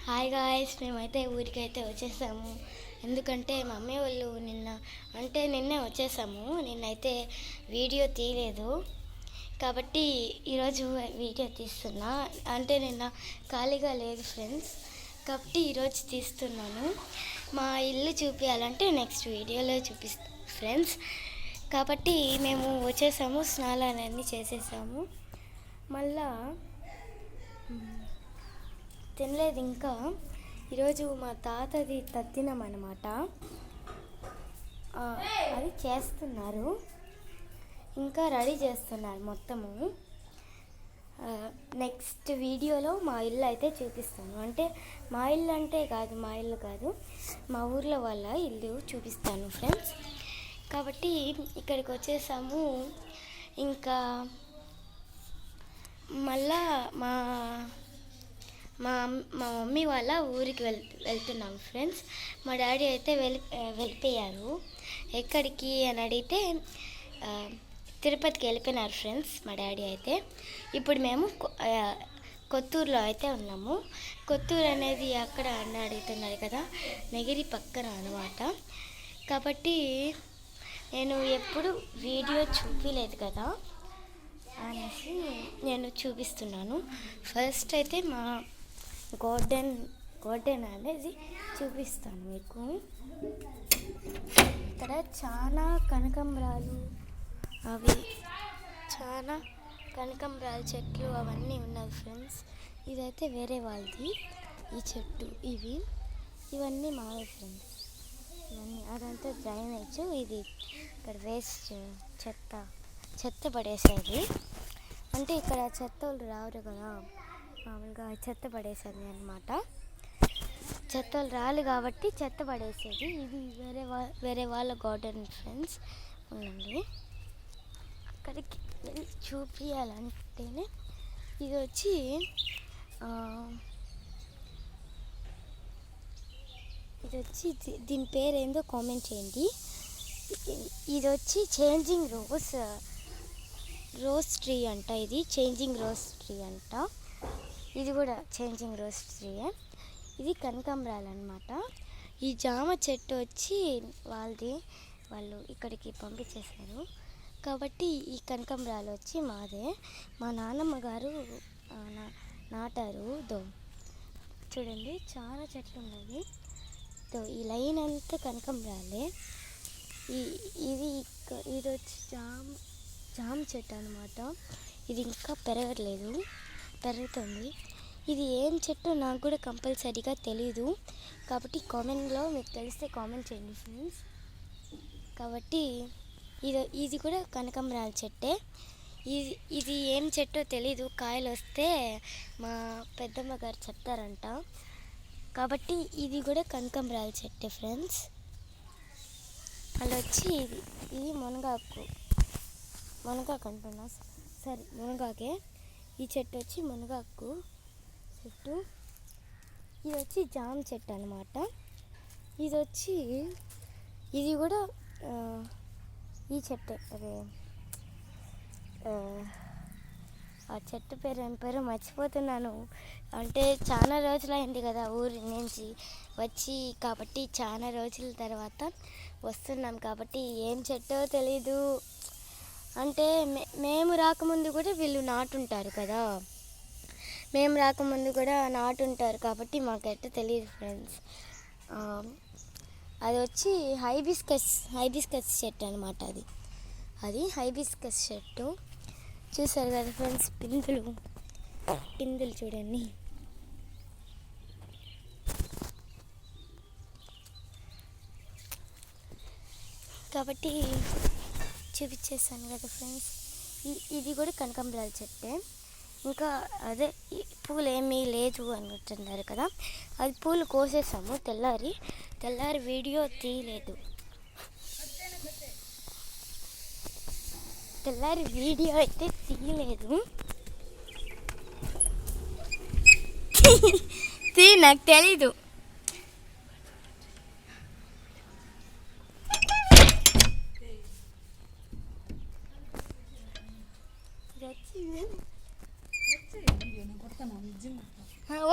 Hi guys, మేమైతే ఊరికైతే వచ్చేసాము. ఎందుకంటే మమ్మీ వాళ్ళు నిన్నే వచ్చేసాము. నిన్నైతే వీడియో తీయలేదు కాబట్టి ఈరోజు వీడియో తీస్తున్నా. అంటే నిన్న ఖాళీగా లేదు ఫ్రెండ్స్, కాబట్టి ఈరోజు తీస్తున్నాను. మా ఇల్లు చూపించాలంటే నెక్స్ట్ వీడియోలో చూపిస్తాను ఫ్రెండ్స్. కాబట్టి మేము వచ్చేసాము, స్నానాలన్నీ చేసేసాము. మళ్ళా తినలేదు ఇంకా. ఈరోజు మా తాతది తద్దినం అన్నమాట, అది చేస్తున్నారు, ఇంకా రెడీ చేస్తున్నారు మొత్తము. నెక్స్ట్ వీడియోలో మా ఇల్లు అయితే చూపిస్తాను. అంటే మా ఇల్లు అంటే కాదు, మా ఇల్లు కాదు, మా ఊర్లో వాళ్ళ ఇల్లు చూపిస్తాను ఫ్రెండ్స్. కాబట్టి ఇక్కడికి వచ్చేసాము. ఇంకా మళ్ళా మా మమ్మీ వాళ్ళ ఊరికి వెళ్తున్నాం ఫ్రెండ్స్. మా డాడీ అయితే వెళ్ళిపోయారు. ఎక్కడికి అని అడిగితే తిరుపతికి వెళ్ళిపోయినారు ఫ్రెండ్స్ మా డాడీ అయితే. ఇప్పుడు మేము కొత్తూరులో అయితే ఉన్నాము. కొత్తూరు అనేది అక్కడ అని అడుగుతున్నారు కదా, నగిరి పక్కన అనమాట. కాబట్టి నేను ఎప్పుడు వీడియో చూపించలేదు కదా అనేసి నేను చూపిస్తున్నాను. ఫస్ట్ అయితే మా గార్డెన్ అనేది చూపిస్తాను మీకు. ఇక్కడ చాలా కనకాంబరాలు, చాలా కనకాంబరాల చెట్లు అవన్నీ ఉన్నాయి ఫ్రెండ్స్. ఇదైతే వేరే వాళ్ళది ఈ చెట్టు, ఇవన్నీ మావే ఫ్రెండ్స్. ఇవన్నీ అదంతా డ్రైనేజ్. ఇది ఇక్కడ వేస్ట్ చెత్త పడేసేది. అంటే ఇక్కడ చెత్త వాళ్ళు రారు కదా, మామూలుగా చెత్త పడేసేది అనమాట. చెత్త వాళ్ళు రాలు కాబట్టి చెత్త పడేసేది. ఇది వేరే వాళ్ళ గార్డెన్ ఫ్రెండ్స్. ఉండండి, అక్కడికి వెళ్ళి చూపించాలంటేనే ఇది వచ్చి దీని పేరు ఏందో కామెంట్ చేయండి. ఇది వచ్చి చేంజింగ్ రోజ్ ట్రీ అంట. ఇది చేంజింగ్ రోజ్ ట్రీ అంట. ఇది కూడా చేంజింగ్ రోజ్ ట్రీయే. ఇది కనకాంబరాలు అనమాట. ఈ జామ చెట్టు వచ్చి వాళ్ళు ఇక్కడికి పంపించేశారు కాబట్టి ఈ కనకాంబరాలు వచ్చి మాదే. మా నాన్నమ్మ గారు నాటారు. చూడండి, చాలా చెట్లు ఉన్నాయి. ఈ లైన్ అంతా కనకాంబరాలే. ఇది వచ్చి జామ చెట్టు అనమాట. ఇది ఇంకా పెరుగుతుంది. ఇది ఏం చెట్టు నాకు కూడా కంపల్సరీగా తెలీదు. కాబట్టి కామెంట్లో మీకు తెలిస్తే కామెంట్ చేయండి ఫ్రెండ్స్. కాబట్టి ఇది కూడా కనకాంబరాల చెట్టే. ఇది ఏం చెట్టో తెలీదు. కాయలు వస్తే మా పెద్దమ్మ గారు చెప్తారంట. కాబట్టి ఇది కూడా కనకాంబరాల చెట్టే ఫ్రెండ్స్. అలా వచ్చి ఇది మునగాకు అంటున్నా, సరే మునగాకే. ఈ చెట్టు వచ్చి మునగాకు చెట్టు. ఇది వచ్చి జామ చెట్టు అనమాట. ఇది కూడా ఈ చెట్టే. అదే ఆ చెట్టు పేరు ఏం పేరు మర్చిపోతున్నాను. అంటే చాలా రోజులైంది కదా ఊరి నుంచి వచ్చి, కాబట్టి చాలా రోజుల తర్వాత వస్తున్నాం కాబట్టి ఏం చెట్టో తెలీదు. అంటే మేము రాకముందు కూడా వీళ్ళు నాటుంటారు కదా, కాబట్టి మాకైతే తెలియదు ఫ్రెండ్స్. అది వచ్చి హైబిస్కస్ చెట్టు అనమాట. అది హైబిస్కస్ చెట్టు. చూసారు కదా ఫ్రెండ్స్, పిందులు చూడండి. కాబట్టి చూపించేసాను కదా ఫ్రెండ్స్. ఇది కూడా కనకాంబరాల చెట్టే. ఇంకా అదే పూలు ఏమీ లేదు అనుకుంటున్నారు కదా, అది పూలు కోసేసాము తెల్లారి వీడియో తీయలేదు. అయితే తీయలేదు. నాకు తెలీదు.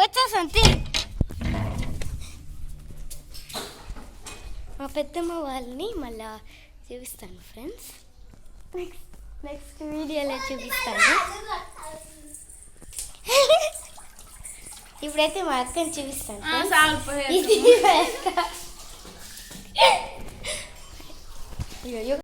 వచ్చేసాను. మా పెద్దమ్మ వాళ్ళని మళ్ళా చూపిస్తాను ఫ్రెండ్స్. నెక్స్ట్ వీడియోలో చూపిస్తాను. ఇప్పుడైతే మా అక్కని చూపిస్తాను. ఇది